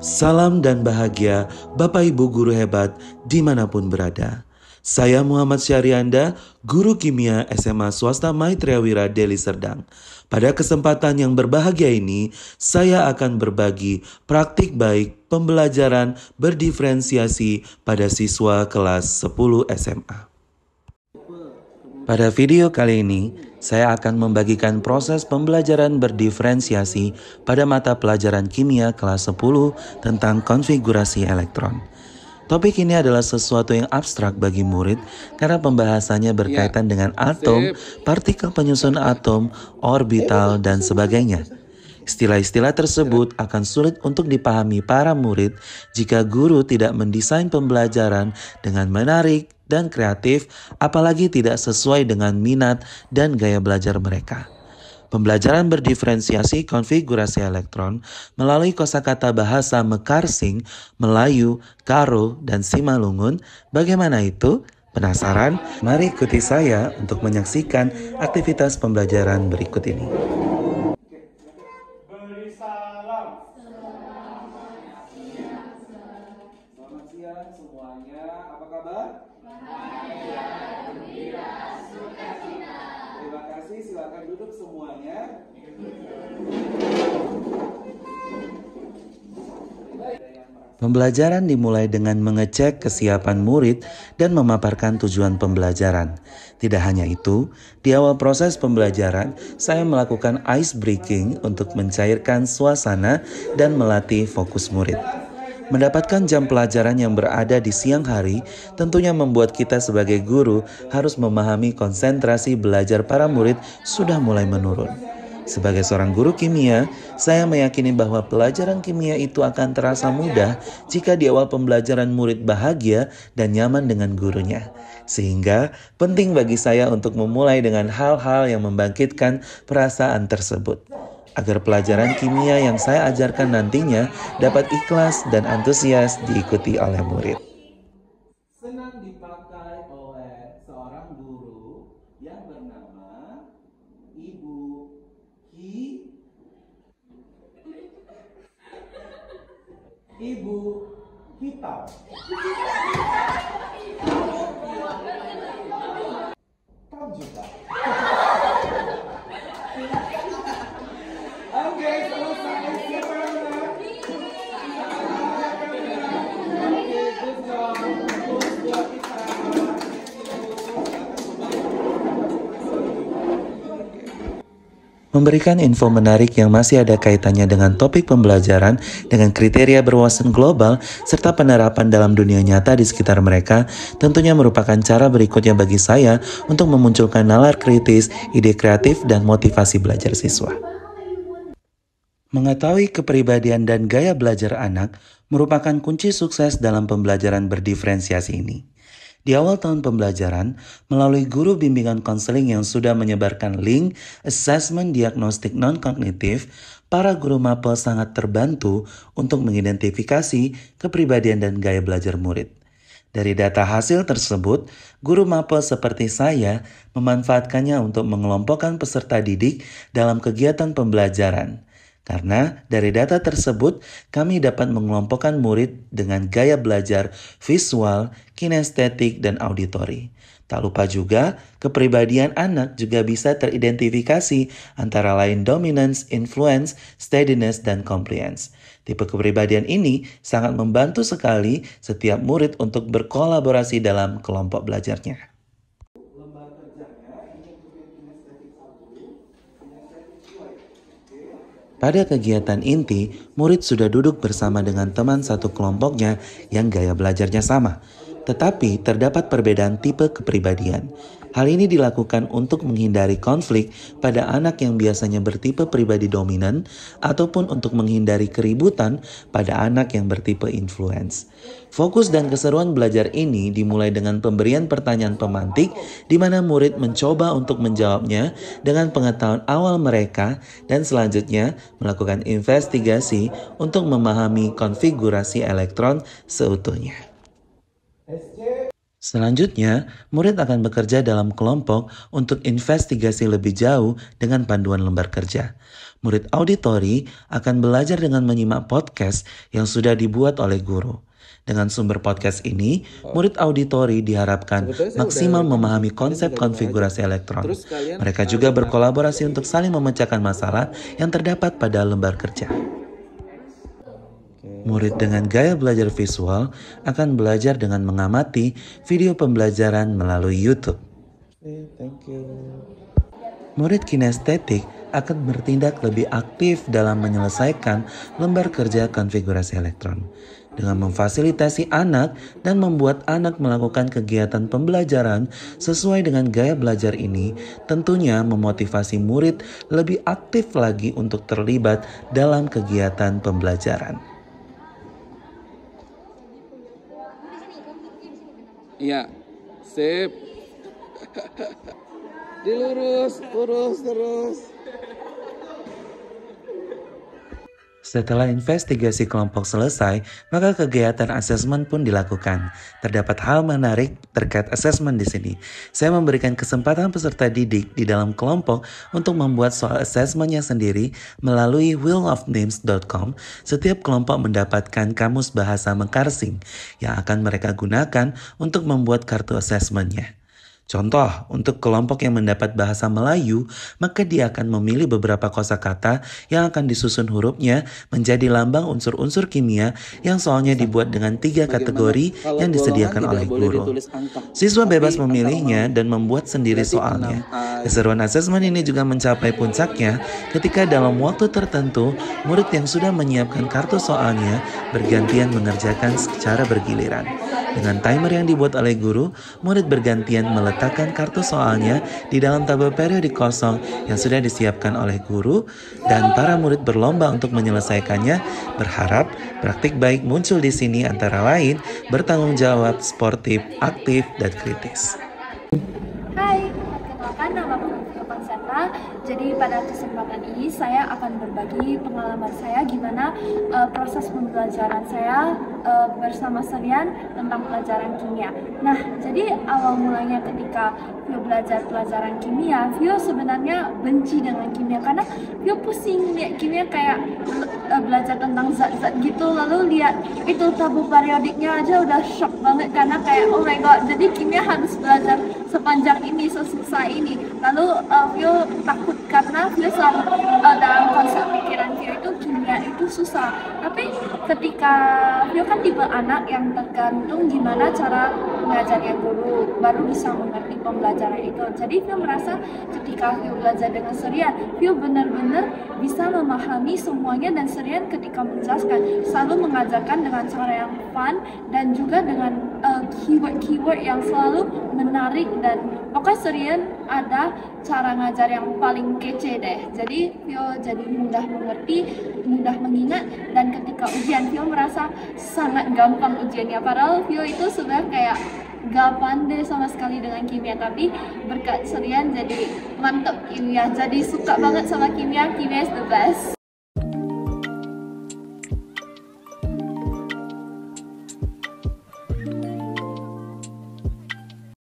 Salam dan bahagia Bapak Ibu guru hebat dimanapun berada. Saya Muhammad Syahrianda, guru kimia SMA swasta Maitreya Wira Deli Serdang. Pada kesempatan yang berbahagia ini, saya akan berbagi praktik baik pembelajaran berdiferensiasi pada siswa kelas 10 SMA. Pada video kali ini, saya akan membagikan proses pembelajaran berdiferensiasi pada mata pelajaran kimia kelas 10 tentang konfigurasi elektron. Topik ini adalah sesuatu yang abstrak bagi murid karena pembahasannya berkaitan dengan atom, partikel penyusun atom, orbital, dan sebagainya. Istilah-istilah tersebut akan sulit untuk dipahami para murid jika guru tidak mendesain pembelajaran dengan menarik dan kreatif, apalagi tidak sesuai dengan minat dan gaya belajar mereka. Pembelajaran berdiferensiasi konfigurasi elektron melalui kosakata bahasa Mekarsing, Melayu, Karo, dan Simalungun. Bagaimana itu? Penasaran? Mari ikuti saya untuk menyaksikan aktivitas pembelajaran berikut ini. Selamat siang semuanya, apa kabar? Terima kasih, silakan duduk semuanya. Pembelajaran dimulai dengan mengecek kesiapan murid dan memaparkan tujuan pembelajaran. Tidak hanya itu, di awal proses pembelajaran, saya melakukan ice breaking untuk mencairkan suasana dan melatih fokus murid. Mendapatkan jam pelajaran yang berada di siang hari tentunya membuat kita sebagai guru harus memahami konsentrasi belajar para murid sudah mulai menurun. Sebagai seorang guru kimia, saya meyakini bahwa pelajaran kimia itu akan terasa mudah jika di awal pembelajaran murid bahagia dan nyaman dengan gurunya. Sehingga penting bagi saya untuk memulai dengan hal-hal yang membangkitkan perasaan tersebut, agar pelajaran kimia yang saya ajarkan nantinya dapat ikhlas dan antusias diikuti oleh murid. Senang dipakai oleh seorang guru yang bernama Ibu Hitam. Tom juga. Oke, selesai. Siapa yang menang? Oke, good job. Terus buat kita. Memberikan info menarik yang masih ada kaitannya dengan topik pembelajaran dengan kriteria berwawasan global serta penerapan dalam dunia nyata di sekitar mereka tentunya merupakan cara berikutnya bagi saya untuk memunculkan nalar kritis, ide kreatif, dan motivasi belajar siswa. Mengetahui kepribadian dan gaya belajar anak merupakan kunci sukses dalam pembelajaran berdiferensiasi ini. Di awal tahun pembelajaran, melalui guru bimbingan konseling yang sudah menyebarkan link asesmen diagnostik non-kognitif, para guru mapel sangat terbantu untuk mengidentifikasi kepribadian dan gaya belajar murid. Dari data hasil tersebut, guru mapel seperti saya memanfaatkannya untuk mengelompokkan peserta didik dalam kegiatan pembelajaran. Karena dari data tersebut, kami dapat mengelompokkan murid dengan gaya belajar visual, kinestetik, dan auditori. Tak lupa juga, kepribadian anak juga bisa teridentifikasi antara lain dominance, influence, steadiness, dan compliance. Tipe kepribadian ini sangat membantu sekali setiap murid untuk berkolaborasi dalam kelompok belajarnya. Pada kegiatan inti, murid sudah duduk bersama dengan teman satu kelompoknya yang gaya belajarnya sama. Tetapi terdapat perbedaan tipe kepribadian. Hal ini dilakukan untuk menghindari konflik pada anak yang biasanya bertipe pribadi dominan ataupun untuk menghindari keributan pada anak yang bertipe influence. Fokus dan keseruan belajar ini dimulai dengan pemberian pertanyaan pemantik di mana murid mencoba untuk menjawabnya dengan pengetahuan awal mereka dan selanjutnya melakukan investigasi untuk memahami konfigurasi elektron seutuhnya. Selanjutnya, murid akan bekerja dalam kelompok untuk investigasi lebih jauh dengan panduan lembar kerja. Murid auditori akan belajar dengan menyimak podcast yang sudah dibuat oleh guru. Dengan sumber podcast ini, murid auditori diharapkan maksimal memahami konsep konfigurasi elektron. Mereka juga berkolaborasi untuk saling memecahkan masalah yang terdapat pada lembar kerja. Murid dengan gaya belajar visual akan belajar dengan mengamati video pembelajaran melalui YouTube. Murid kinestetik akan bertindak lebih aktif dalam menyelesaikan lembar kerja konfigurasi elektron. Dengan memfasilitasi anak dan membuat anak melakukan kegiatan pembelajaran sesuai dengan gaya belajar ini, tentunya memotivasi murid lebih aktif lagi untuk terlibat dalam kegiatan pembelajaran. Iya, sip. Dilurus, lurus terus. Setelah investigasi kelompok selesai, maka kegiatan asesmen pun dilakukan. Terdapat hal menarik terkait asesmen di sini. Saya memberikan kesempatan peserta didik di dalam kelompok untuk membuat soal asesmennya sendiri melalui wheelofnames.com. Setiap kelompok mendapatkan kamus bahasa Mekarsing yang akan mereka gunakan untuk membuat kartu asesmennya. Contoh, untuk kelompok yang mendapat bahasa Melayu, maka dia akan memilih beberapa kosakata yang akan disusun hurufnya menjadi lambang unsur-unsur kimia yang soalnya dibuat dengan 3 kategori yang disediakan oleh guru. Siswa bebas memilihnya dan membuat sendiri soalnya. Keseruan asesmen ini juga mencapai puncaknya ketika dalam waktu tertentu, murid yang sudah menyiapkan kartu soalnya bergantian mengerjakan secara bergiliran. Dengan timer yang dibuat oleh guru, murid bergantian meletakkan kartu soalnya di dalam tabel periodik kosong yang sudah disiapkan oleh guru, dan para murid berlomba untuk menyelesaikannya, berharap praktik baik muncul di sini antara lain bertanggung jawab, sportif, aktif, dan kritis. Hai, perkenalkan nama aku Panseta. Jadi pada kesempatan ini saya akan berbagi pengalaman saya gimana proses pembelajaran saya bersama Serian tentang pelajaran kimia. Nah, jadi awal mulanya ketika Vio belajar pelajaran kimia, Vio sebenarnya benci dengan kimia karena Vio pusing lihat kimia kayak belajar tentang zat-zat gitu, lalu lihat itu tabel periodiknya aja udah shock banget karena kayak oh my god, jadi kimia harus belajar sepanjang ini, sesusah ini. Lalu Vio takut karena Vio selalu dalam konsep pikiran Vio itu kimia itu susah. Tapi ketika Vio kan tipe anak yang tergantung gimana cara mengajarnya guru, baru bisa mengerti pembelajaran itu. Jadi Vio merasa ketika Vio belajar dengan Serian, Vio benar-benar bisa memahami semuanya, dan Serian ketika menjelaskan selalu mengajarkan dengan cara yang fun dan juga dengan keyword-keyword yang selalu menarik, dan pokoknya Serian ada cara ngajar yang paling kece deh. Jadi Vio jadi mudah mengerti, mudah mengingat, dan ketika ujian Vio merasa sangat gampang ujiannya. Padahal Vio itu sebenarnya kayak gak pandai sama sekali dengan kimia, tapi berkat Serian jadi mantap kimia. Jadi suka banget sama kimia, kimia is the best.